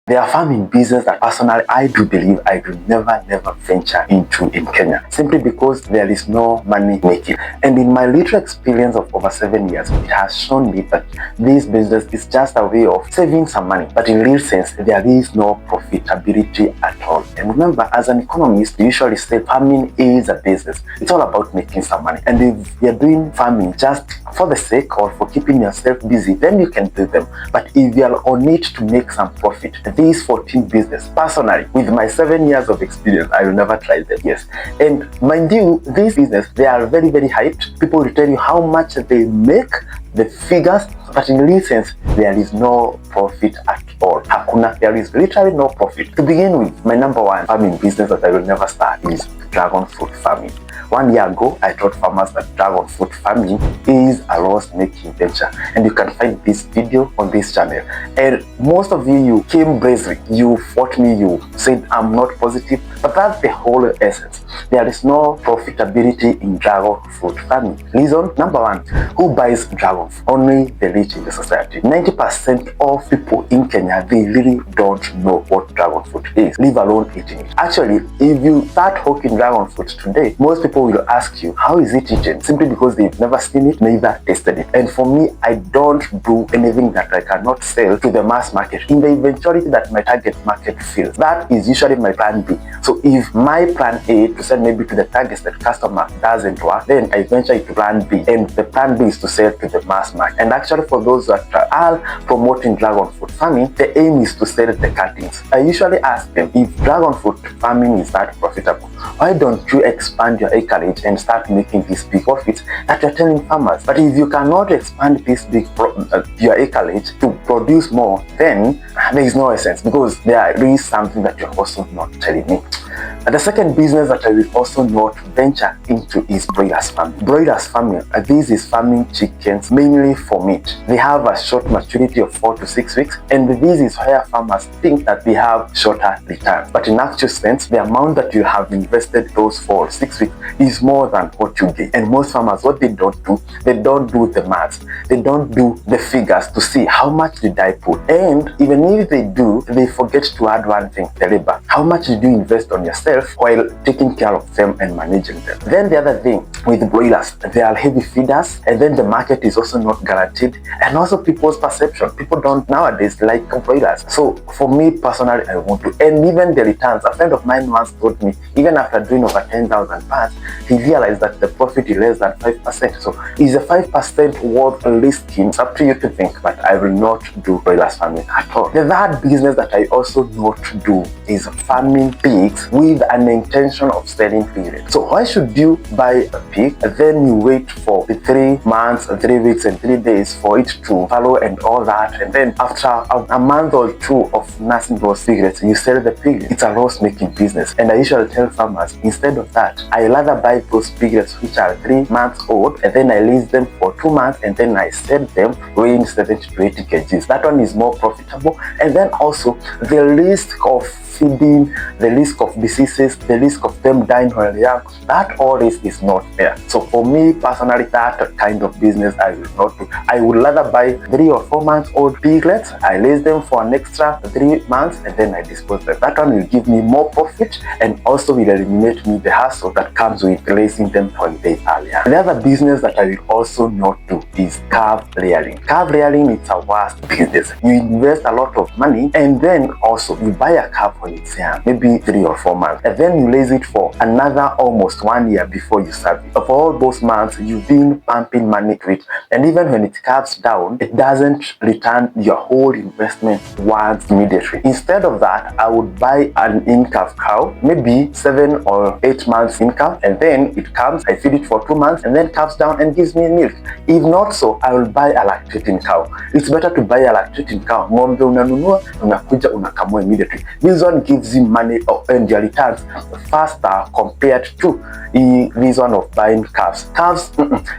They are farming business that personally I do believe I will never venture into in Kenya, simply because there is no money making. And in my little experience of over 7 years, it has shown me that this business is just a way of saving some money, but in real sense there is no profitability at all. And remember, as an economist, we usually say farming is a business. It's all about making some money, and if you're doing farming just for the sake or for keeping yourself busy, then you can do them. But if you are on it to make some profit, these 14 business, personally, with my 7 years of experience, I will never try them. Yes, and mind you, this business, they are very hyped. People will tell you how much they make, the figures, but in real sense, there is no profit at all. Hakuna, there is literally no profit. To begin with, my number one farming business that I will never start is dragon fruit farming. 1 year ago, I told farmers that dragon fruit farming is a loss-making venture, and you can find this video on this channel. And most of you came brazenly, you fought me, you said I'm not positive, but that's the whole essence. There is no profitability in dragon fruit farming. Reason number one, who buys dragon fruit? Only the rich in the society. 90% of people in Kenya, they really don't know what dragon fruit is, leave alone eating it. Actually, if you start hawking dragon fruit today, most people will ask you, how is it eaten? Simply because they've never seen it, neither tasted it. And for me, I don't do anything that I cannot sell to the mass market in the eventuality that my target market feels. That is usually my plan B. So if my plan A to sell maybe to the target that customer doesn't work, then I venture into plan B, and the plan B is to sell to the mass market. And actually, for those that are promoting dragon fruit farming, the aim is to sell the cuttings. I usually ask them, if dragon fruit farming is that profitable, why don't you expand your acreage and start making these big profits that you're telling farmers? But if you cannot expand this big your acreage to produce more, then there is no essence, because there is something that you're also not telling me. And the second business that I will also not venture into is broilers farming. Broilers farming, this is farming chickens mainly for meat. They have a short maturity of 4 to 6 weeks, and this is where farmers think that they have shorter returns. But in actual sense, the amount that you have invested those 4 or 6 weeks is more than what you get. And most farmers, what they don't do the maths. They don't do the figures to see how much did I put. And even if they do, they forget to add one thing, the labor. How much did you invest on yourself while taking care of them and managing them? Then the other thing with broilers, they are heavy feeders, and then the market is also not guaranteed, and also people's perception. People don't nowadays like broilers. So for me personally, I want to, and even the returns. A friend of mine once told me, even after doing over 10,000 pounds, he realized that the profit is less than 5%. So is a 5% worth risking? It's up to you to think, but I will not do broilers farming at all. The third business that I also not do is farming pigs with an intention of selling piglets. So why should you buy a pig and then you wait for the 3 months, 3 weeks and 3 days for it to follow and all that, and then after a month or 2 of nursing those piglets, you sell the piglets? It's a loss-making business. And I usually tell farmers, instead of that, I rather buy those piglets which are 3 months old, and then I lease them for 2 months, and then I sell them weighing 70 to 80 kgs. That one is more profitable, and then also the risk of feeding, the risk of diseases, the risk of them dying while young, that all is not there. So for me personally, that kind of business I will not do. I would rather buy 3 or 4 months old piglets, I raise them for an extra 3 months, and then I dispose them. That one will give me more profit, and also will eliminate me the hassle that comes with raising them for a day earlier. The other business that I will also not do is calf rearing. Calf rearing is a worst business. You invest a lot of money, and then also you buy a calf when it's young, maybe 3 or 4 months, and then you raise it for another almost 1 year before you serve it. For all those months, you've been pumping money to it, and even when it calves down, it doesn't return your whole investment once immediately. Instead of that, I would buy an in-calf cow, maybe 7 or 8 months in-calf, and then it comes, I feed it for 2 months, and then calves down and gives me milk. If not so, I will buy a lactating cow. It's better to buy a lactating cow. Ng'ombe unanunua, unakuja unakamua immediately. This one one gives you money and your returns faster compared to this one of buying calves.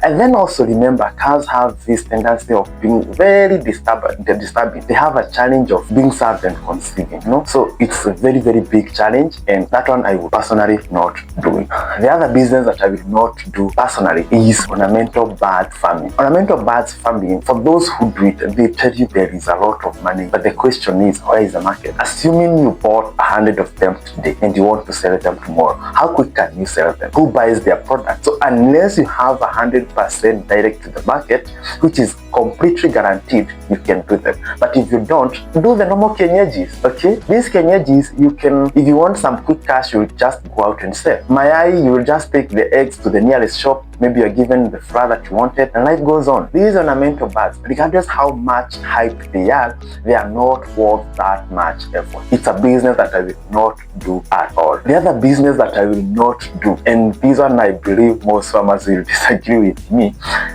And then also remember, calves have this tendency of being very disturbing. They have a challenge of being served and conceiving, so it's a very, very big challenge, and that one I would personally not do it. The other business that I will not do personally is ornamental bird farming. Ornamental birds farming, for those who do it, they tell you there is a lot of money, but the question is, where is the market? Assuming you bought 100 of them today and you want to sell them tomorrow, how quick can you sell them? Who buys their product? So unless you have 100% direct to the market, which is completely guaranteed, you can do them. But if you don't, do the normal kienyeji. Okay, these kienyeji, you can, if you want some quick cash, you just go out and sell. Mayai, you will just take the eggs to the nearest shop. Maybe you're given the flour that you wanted, and life goes on. These ornamental birds, regardless how much hype they are not worth that much effort. It's a business that I will not do at all. The other business that I will not do, and this one I believe most farmers will disagree with me,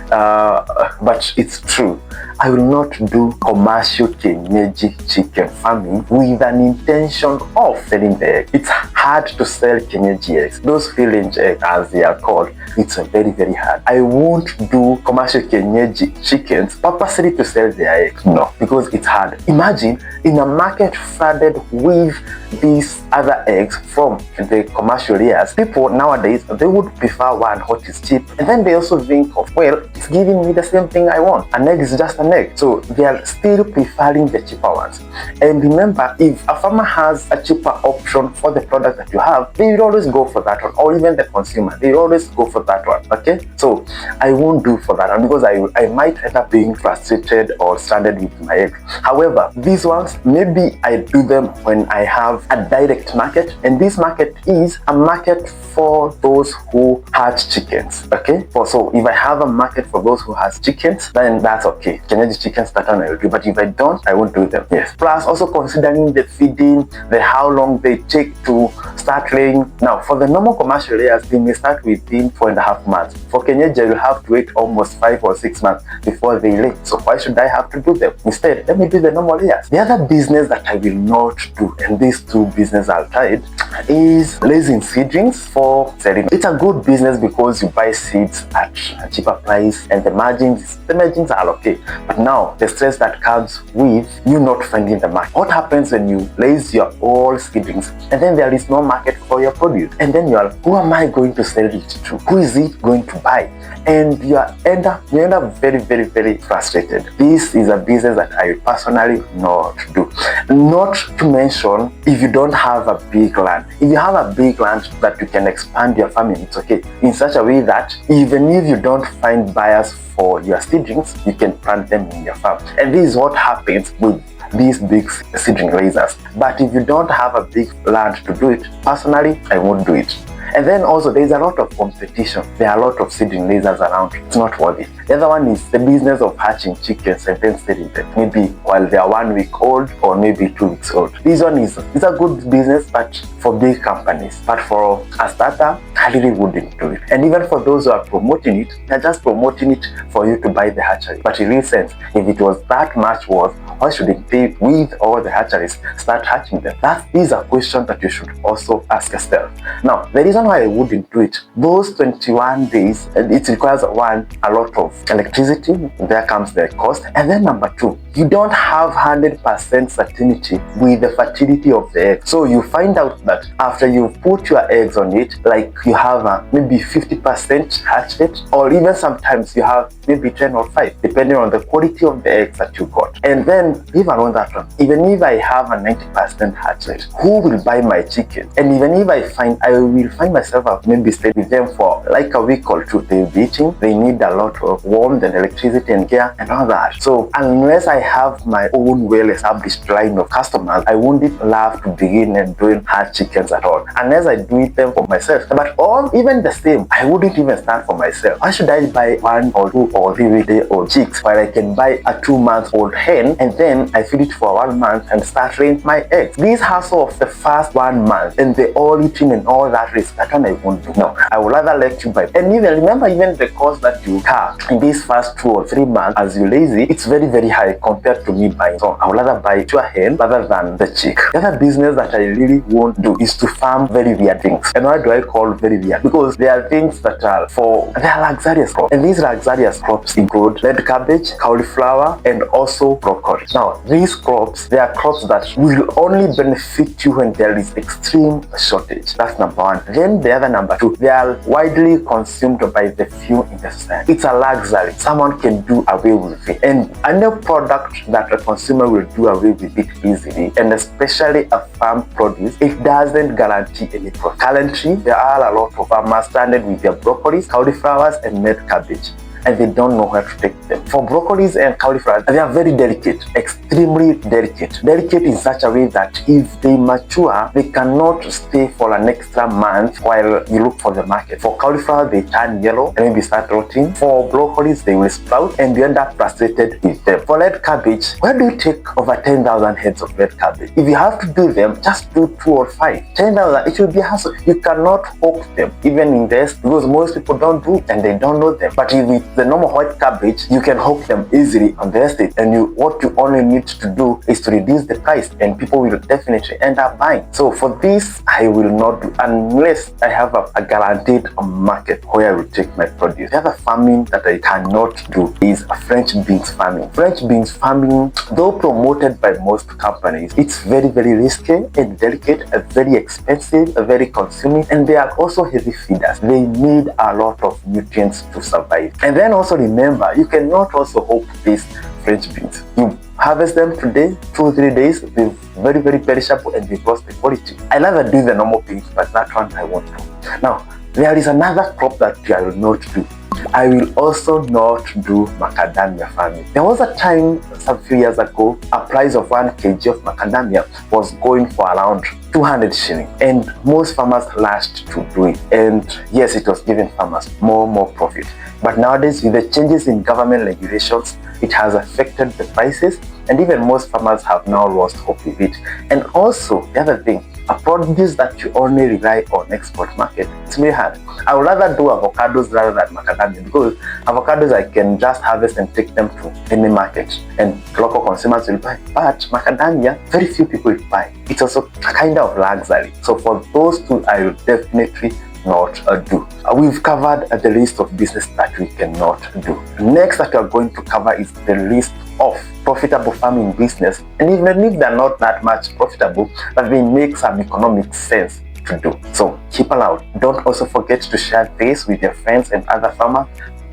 but it's true. I will not do commercial kienyeji chicken farming with an intention of selling the egg. It's hard to sell kienyeji eggs. Those village eggs, as they are called, it's very, very hard. I won't do commercial kienyeji chickens purposely to sell their eggs. No, because it's hard. Imagine in a market flooded with these other eggs from the commercial layers, people nowadays, they would prefer one what is cheap, and then they also think of, well, it's giving me the same thing I want. An egg is just an egg. So they are still preferring the cheaper ones. And remember, if a farmer has a cheaper option for the product that you have, they will always go for that one, or even the consumer, they will always go for that one. Okay, so I won't do for that one because I might end up being frustrated or stranded with my egg. However, these ones, maybe I do them when I have a direct market, and this market is a market for those who hatch chickens. Okay, so if I have a market for those who hatch chickens, then that's okay. Kienyeji chickens, that one I will do. But if I don't, I won't do them. Yes. Plus, also considering the feeding, the how long they take to start laying. Now, for the normal commercial layers, they may start within 4.5 months. For kienyeji, you will have to wait almost 5 or 6 months before they lay. So why should I have to do them? Instead, let me do the normal layers. The other business that I will not do, and these two businesses I've tried, is raising seedlings for selling. It's a good business because you buy seeds at a cheaper price, and the margins are okay. But now the stress that comes with you not finding the market. What happens when you raise your own seedlings and then there is no market for your produce? And then you are, who am I going to sell it to? Who is it going to buy? And you end up very, very, very frustrated. This is a business that I personally not do. Not to mention, if you don't have a big land. If you have a big land that you can expand your farming, it's okay. In such a way that even if you don't find buyers for your seedlings, you can plant them in your farm. And this is what happens with these big seedling raisers. But if you don't have a big land to do it, personally, I won't do it. And then also there's a lot of competition. There are a lot of seedling lasers around. It's not worth it. The other one is the business of hatching chickens and then selling them, maybe while they are 1 week old or maybe 2 weeks old. This one is a good business, but for big companies. But for a starter, I really wouldn't do it. And even for those who are promoting it, they're just promoting it for you to buy the hatchery. But in real sense, if it was that much worth, why shouldn't they, with all the hatcheries, start hatching them? That is a question that you should also ask yourself. Now, the reason why I wouldn't do it, those 21 days, it requires one, a lot of electricity. There comes the cost. And then number two, you don't have 100% certainty with the fertility of the egg. So you find out that after you put your eggs on it, like you have maybe 50% hatch rate, or even sometimes you have maybe 10 or 5, depending on the quality of the eggs that you got. And then even on that one, even if I have a 90% hatch rate, who will buy my chicken? And even if I will find myself maybe stay with them for like a week or two. They'll be eating, they need a lot of warmth and electricity and care and all that. So unless I have my own well-established line of customers, I wouldn't love to begin and doing hard chickens at all, unless I do it them for myself. But even the same, I wouldn't even start for myself. Why should I buy 1 or 2 or 3-day-old chicks while I can buy a 2-month-old hen and then I feed it for 1 month and start laying my eggs? This hassle of the first 1 month and the all eating and all that risk, that one I won't do. No, I would rather let you buy. And even remember, even the cost that you have in these first 2 or 3 months as you lazy, it's very, very high compared to me buying. So I would rather buy it to a hand rather than the chick. The other business that I really won't do is to farm very weird things. And why do I call very weird? Because there are things that are they are luxurious crops. And these luxurious crops include red cabbage, cauliflower, and also broccoli. Now, these crops, they are crops that will only benefit you when there is extreme shortage. That's number one. Then the other number two, they are widely consumed by the few in the society. It's a luxury. Someone can do away with it. And any product that a consumer will do away with it easily, and especially a farm produce, it doesn't guarantee any profit. Currently, there are a lot of farmers stranded with their broccolis, cauliflowers, and red cabbage, and they don't know where to take them. For broccolis and cauliflowers, they are very delicate, extremely delicate. Delicate in such a way that if they mature, they cannot stay for an extra month while you look for the market. For cauliflower, they turn yellow and maybe start rotting. For broccolis, they will sprout and you end up frustrated with them. For red cabbage, where do you take over 10,000 heads of red cabbage? If you have to do them, just do 2 or 5. 10,000, it will be a hassle. You cannot hook them, even invest, because most people don't do and they don't know them. But if with the normal white cabbage, you can hook them easily on the estate, and what you only need to do is to reduce the price and people will definitely end up buying. So for this, I will not do unless I have a guaranteed market where I will take my produce. The other farming that I cannot do is French beans farming. French beans farming, though promoted by most companies, it's very, very risky and delicate, very expensive, very consuming, and they are also heavy feeders. They need a lot of nutrients to survive. And then also remember, you cannot also hope these French beans. You harvest them today, 2 or 3 days, they're very, very perishable and they've lost the quality. I rather do the normal things, but that one I won't do. Now, there is another crop that I will not do. I will also not do macadamia farming. There was a time some few years ago, a price of 1 kg of macadamia was going for around 200 shillings, and most farmers rushed to do it. And yes, it was giving farmers more profit. But nowadays, with the changes in government regulations, it has affected the prices, and even most farmers have now lost hope with it. And also, the other thing, a produce that you only rely on export market, it's very hard. I would rather do avocados rather than macadamia, because avocados I can just harvest and take them to any market and local consumers will buy. But macadamia, very few people will buy. It's also a kind of luxury. So for those two, I will definitely not do. We've covered the list of business that we cannot do. Next that we are going to cover is the list of profitable farming business, and even if they're not that much profitable, but they make some economic sense to do. So keep allowed. Don't also forget to share this with your friends and other farmers.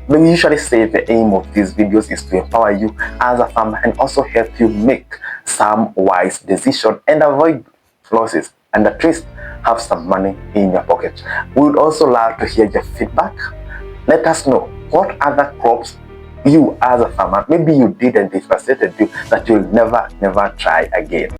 We usually say the aim of these videos is to empower you as a farmer and also help you make some wise decisions and avoid losses, and at least have some money in your pocket. We would also love to hear your feedback. Let us know what other crops you as a farmer, maybe you did and it frustrated you, that you'll never try again.